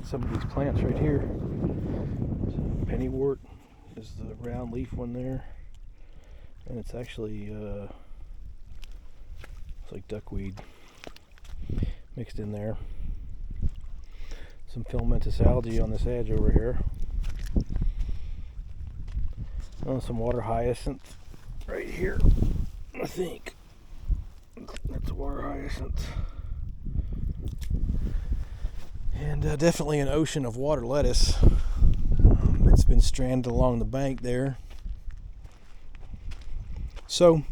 some of these plants right here. Pennywort is the round leaf one there, and it's actually it's like duckweed mixed in there. Some filamentous algae on this edge over here. Some water hyacinth right here, I think. That's a water hyacinth. And definitely an ocean of water lettuce. It's been stranded along the bank there. So,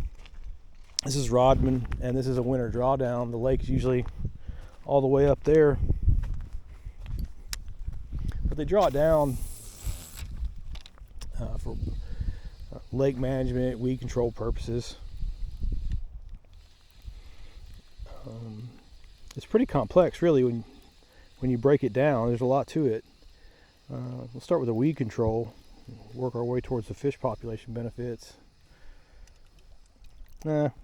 this is Rodman, and this is a winter drawdown. The lake's usually all the way up there. But they draw it down for lake management, weed control purposes. It's pretty complex, really, when you break it down. There's a lot to it. We'll start with the weed control, work our way towards the fish population benefits.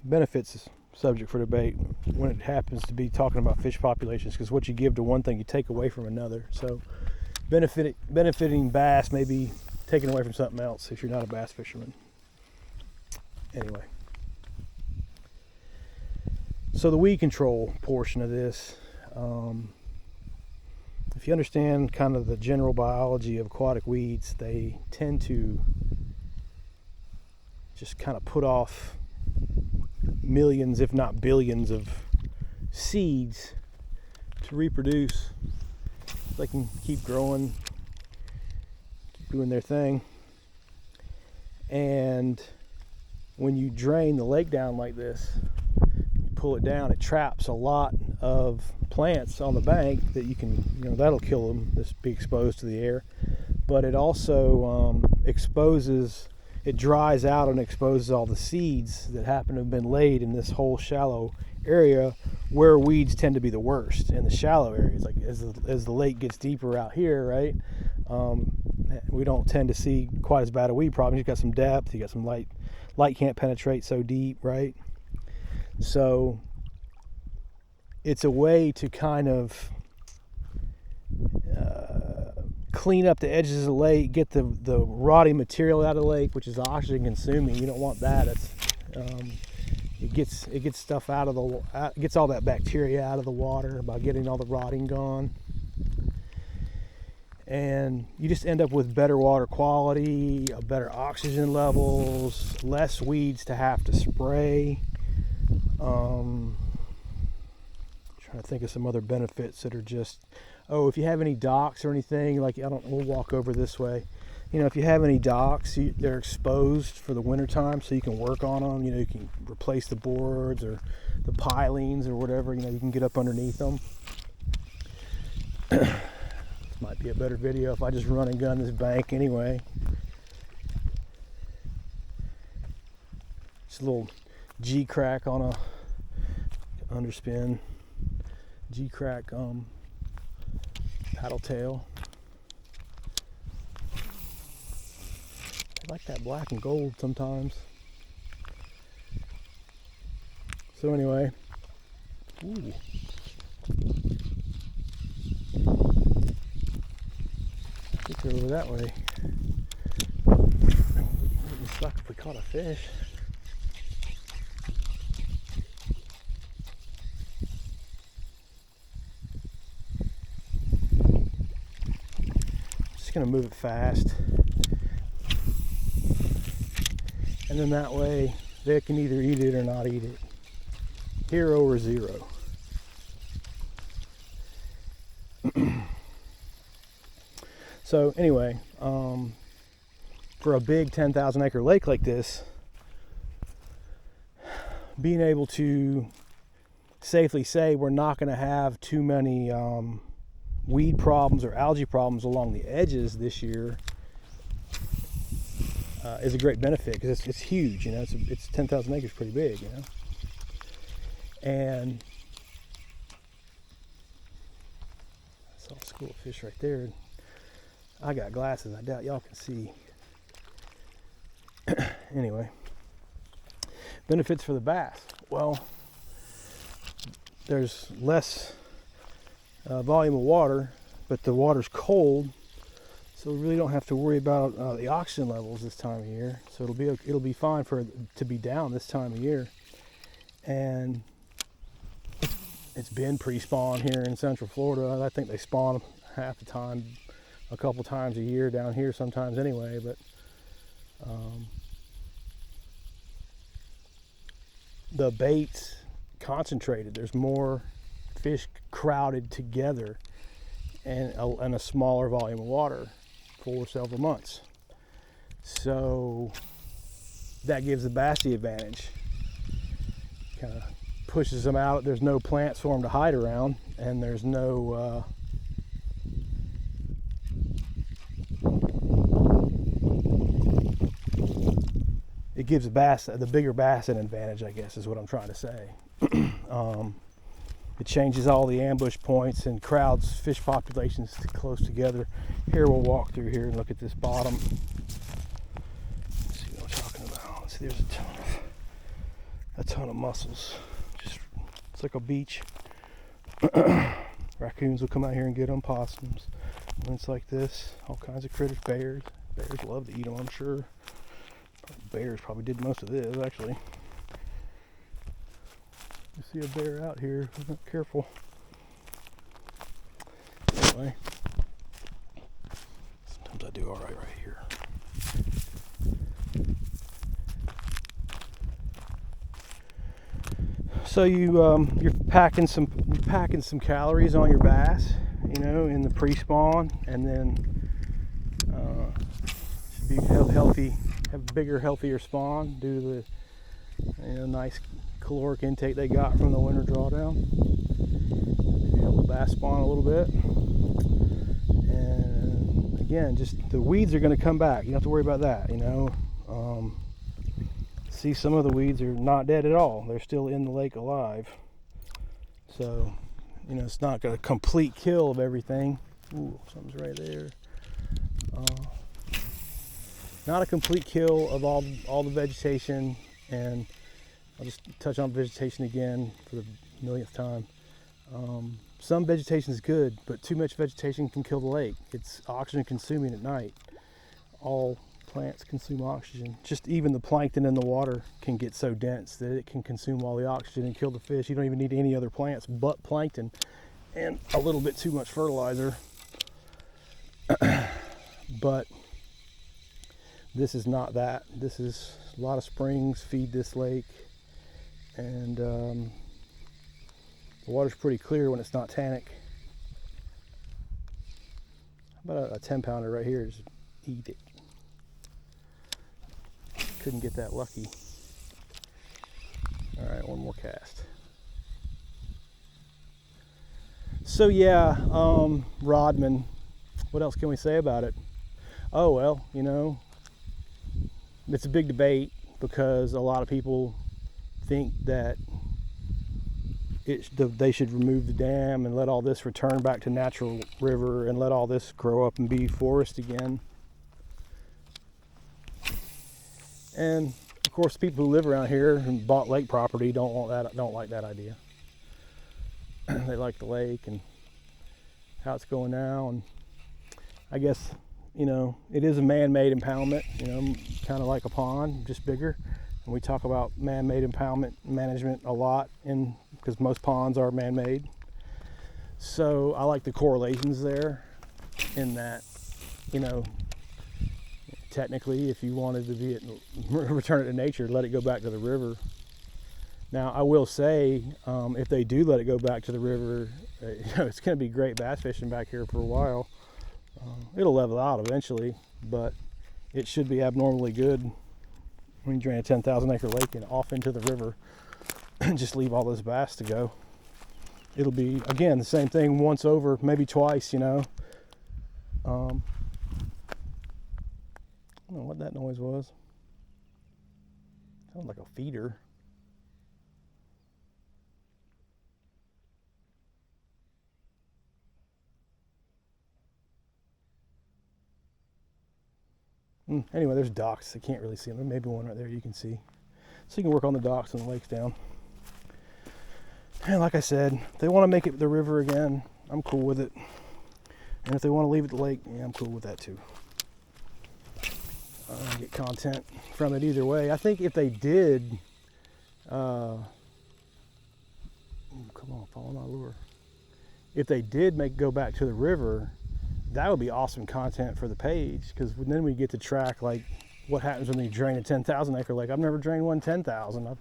Benefits is subject for debate when it happens to be talking about fish populations, because what you give to one thing you take away from another. So benefiting bass may be taken away from something else if you're not a bass fisherman. Anyway, so the weed control portion of this, if you understand kind of the general biology of aquatic weeds, they tend to just kind of put off millions, if not billions, of seeds to reproduce. They can keep growing, keep doing their thing. And when you drain the lake down like this, you pull it down, it traps a lot of plants on the bank that you can, that'll kill them, just be exposed to the air. But it also it dries out and exposes all the seeds that happen to have been laid in this whole shallow area where weeds tend to be the worst, in the shallow areas. Like as the lake gets deeper out here, right, we don't tend to see quite as bad a weed problem. You've got some depth, you got some light can't penetrate so deep, right? So it's a way to kind of clean up the edges of the lake, get the rotting material out of the lake, which is oxygen consuming. You don't want that. It gets stuff out of gets all that bacteria out of the water by getting all the rotting gone. And you just end up with better water quality, better oxygen levels, less weeds to have to spray. Trying to think of some other benefits that are just, if you have any docks or anything, like we'll walk over this way. If you have any docks, they're exposed for the winter time, so you can work on them. You can replace the boards or the pilings or whatever. You can get up underneath them. This might be a better video if I just run and gun this bank anyway. Just a little G crack on a underspin. G crack paddle tail. I like that black and gold sometimes. So anyway, ooh. I think they're over that way. Wouldn't suck if we caught a fish. Just gonna move it fast, and then that way they can either eat it or not eat it. Hero or zero. So anyway, for a big 10,000 acre lake like this, being able to safely say we're not going to have too many weed problems or algae problems along the edges this year is a great benefit, because it's huge. It's 10,000 acres, pretty big. And I saw a school of fish right there. I got glasses, I doubt y'all can see. Anyway, benefits for the bass. Well, there's less volume of water but the water's cold, so we really don't have to worry about the oxygen levels this time of year. So it'll be fine for it to be down this time of year. And it's been pre-spawn here in Central Florida. I think they spawn half the time, a couple times a year down here sometimes anyway, but the bait's concentrated. There's more fish crowded together and a smaller volume of water for several months. So that gives the bass the advantage. Kind of pushes them out. There's no plants for them to hide around, and there's no it gives the bigger bass an advantage, I guess is what I'm trying to say. It changes all the ambush points and crowds fish populations close together. Here we'll walk through here and look at this bottom. Let's see what I'm talking about. Let's see, there's a ton of mussels. It's like a beach. Raccoons will come out here and get them, possums. When it's like this, all kinds of critters, bears. Bears love to eat them, I'm sure. Bears probably did most of this, actually. You see a bear out here, if I'm not careful. Anyway, sometimes I do all right here. So you're packing some calories on your bass, in the pre-spawn, and then should be healthy, have a bigger, healthier spawn due to the nice caloric intake they got from the winter drawdown. Maybe help the bass spawn a little bit. And again, just the weeds are going to come back. You don't have to worry about that. See, some of the weeds are not dead at all. They're still in the lake alive. So, it's not a complete kill of everything. Ooh, something's right there. Not a complete kill of all the vegetation, and I'll just touch on vegetation again for the millionth time. Some vegetation is good, but too much vegetation can kill the lake. It's oxygen consuming at night. All plants consume oxygen. Just even the plankton in the water can get so dense that it can consume all the oxygen and kill the fish. You don't even need any other plants but plankton and a little bit too much fertilizer. But this is not that. This is a lot of springs feed this lake, and the water's pretty clear when it's not tannic. How about a 10-pounder right here? Just eat it. Couldn't get that lucky. All right, one more cast. So yeah, Rodman. What else can we say about it? Oh well, it's a big debate because a lot of people think that they should remove the dam and let all this return back to natural river and let all this grow up and be forest again. And of course, people who live around here and bought lake property don't like that idea. They like the lake and how it's going now, and I guess it is a man-made impoundment, kind of like a pond, just bigger. And we talk about man-made impoundment management a lot because most ponds are man-made. So I like the correlations there in that, technically, if you wanted to return it to nature, let it go back to the river. Now, I will say, if they do let it go back to the river, it's going to be great bass fishing back here for a while. It'll level out eventually, but it should be abnormally good when you drain a 10,000 acre lake and off into the river and just leave all those bass to go. It'll be, again, the same thing once over, maybe twice, I don't know what that noise was. Sounded like a feeder. Anyway, there's docks. I can't really see them. Maybe one right there you can see. So you can work on the docks and the lakes down. And like I said, if they want to make it the river again, I'm cool with it. And if they want to leave it at the lake, yeah, I'm cool with that too. Get content from it either way. I think if they did, come on, follow my lure. If they did go back to the river, that would be awesome content for the page, because then we get to track like what happens when you drain a 10,000 acre lake. I've never drained one 10,000. I've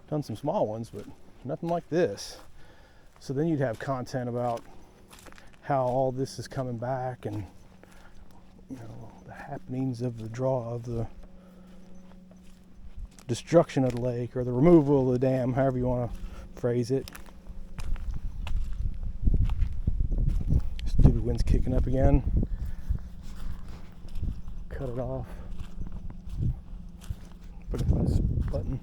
done some small ones, but nothing like this. So then you'd have content about how all this is coming back, and you know, the happenings of the destruction of the lake, or the removal of the dam, however you want to phrase it. Stupid wind's kicking up again. Cut it off. Put it on this button.